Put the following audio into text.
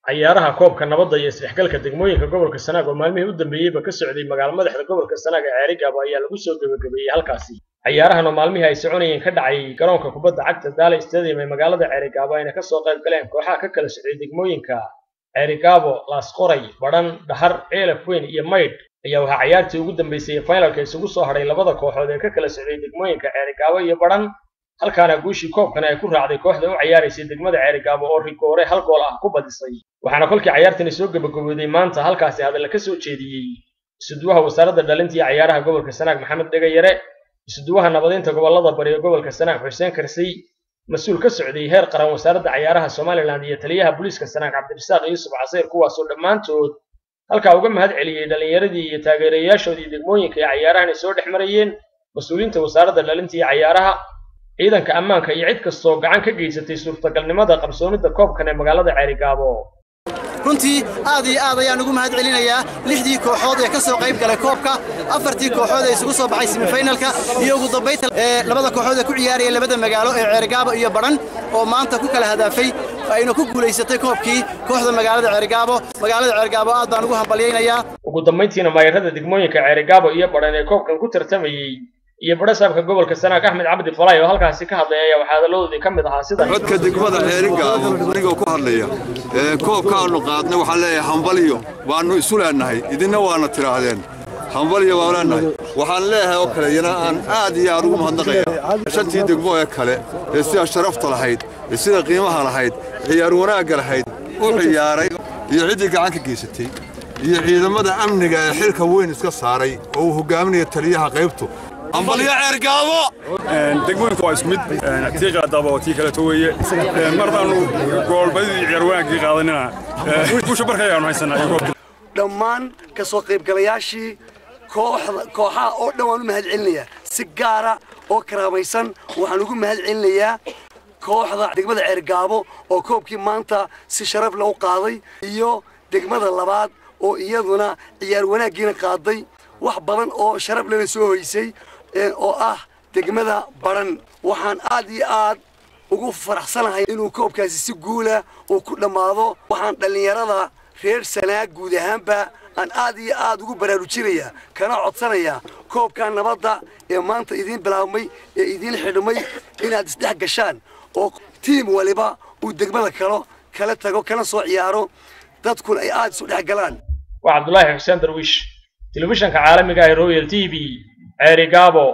ciyaaraha koobka nabadda iyo isdhexgalka degmooyinka gobolka Sanaag oo maalmihii u dambeeyayba ka socday magaalada madaxda gobolka Sanaag ee Ceerigaabo ayaa lagu soo gabagabeeyay halkaasi. ciyaarahan oo maalmihii ay soconayeen ka dhacay garoonka kubadda cagta Daale Stadium ee magaalada Ceerigaabo ayna ka soo qayb galeen kooxaha ka kala socday degmooyinka Ceerigaabo, Laas Qoray, Badhan, Dhahar, Ceelaf Weyn iyo Maydh ayaa waxaa ciyaartii ugu dambeysay finalka isugu soo hadhay labada kooxood ee ka kala socday degmooyinka Ceerigaabo iyo Badhan. halkaana guushii koobkan ay ku raacday kooxda u ciyaaraysay degmada Ceerigaabo oo rigoore hal gool ah ku badisay. waxaana kolkii ciyaartani soo gabagabowday maanta halkaasi hadal ka soo jeediyay isuduwaha wasaaradda dhalinta iyo ciyaaraha gobolka Sanaag Maxamed Dhegayare, isuduwaha nabadeynta gobolada bari ee gobolka Sanaag Xuseen Karsay, mas'uul ka socday heer qaran wasaaradda ciyaaraha Soomaaliland iyo taliyaha booliiska Sanaag Cabdirasaaq Yuusuf Casiir, kuwaas oo dhammaantood halka uga mahad celiyay dhalinyaradii iyo taageerayaashoodii degmooyinka ee ciyaarahan soo dhexmarayeen. mas'uuliyiinta wasaaradda dhalinta iyo ciyaaraha, ciidanka ammaanka iyo cid kastoo gacan ka geysatay suurtagalnimada qabsoomidda koobkan ee magaalada Ceerigaabo. runtii aad iyo aad ayaan ugu mahad celinayaa lixdii kooxood ee ka soo qayb galay koobka, afartii kooxood ee isugu soo baxay semifinalka iyo ugu dambeynta labada kooxood ee ku ciyaaraya labada magaalo ee Ceerigaabo iyo Badhan oo maanta ku kala hadaafay ayna ku guuleysatay koobkii kooxda magaalada Ceerigaabo aad baan ugu hambalyeeynaya. ugu dambeyntiina maayarada degmooyinka Ceerigaabo iyo Badhan ee koobkan ku tartamayay iyo barasaabka gobolka Sanaag Axmed Cabdi Falay oo halkaasi ka hadlaya waxa hadaladoodii ka mid ahaa sida codka degmada Ceerigaabo aniga ku hadlaya koobka aanu qaadnay waxa leeyahay hambaliyo waanu isu leenahay idina waana tiraahdeen hambaliyo waa leenahay waxaan leeyahay oo kale yana aan aad iyo aad ugu mahadnaqayaa shantii degmo ee kale ee sida sharafta lahayd ee sida qiimaha lahayd ciyaar wanaag lahayd u ciyaaray iyo cidii gacan ka geysatay iyo ciidamada amniga ee xilka weyn iska saaray oo uu hogaaminayo taliyaha qaybtu أمبليا عرقاوة. دقمون كويس مد تيجا دابا تيجا تويه مرضانو قول بدي عروان كي قاضينا وش بركة أنا هالسنة دمان كسوقي بقلياشي كوحة أو دوام مهد عليا سجارة أو كراميسن وحنقول مهد عليا كوحة دقمة عرقاوة أو كوب كي مانتا سشرف لو قاضي إيو دقمة اللباد أو إيادنا عروان جينا قاضي وحبلن أو شرف لنا سويسي oo ah degmada Badhan waxaan aad iyo aad ugu faraxsanahay inuu koobkaasi si guul ah oo ku dhamaado. waxaan dhalinyarada reer Sanaag guud ahaanba aan aad iyo aad ugu baraarujinaya kana codsanaya koobka nabadda ee maanta idin bilaabmay ee idin xidhmay inaad isdhex gashaan oo tiim waliba uu degmada kala tago kana soo ciyaaro dadkuna ay aad isu dhex galaan. waa Cabdullaahi Xuseen Darwiish, telefishinka caalamiga ah ee Royal TV Ceerigaabo.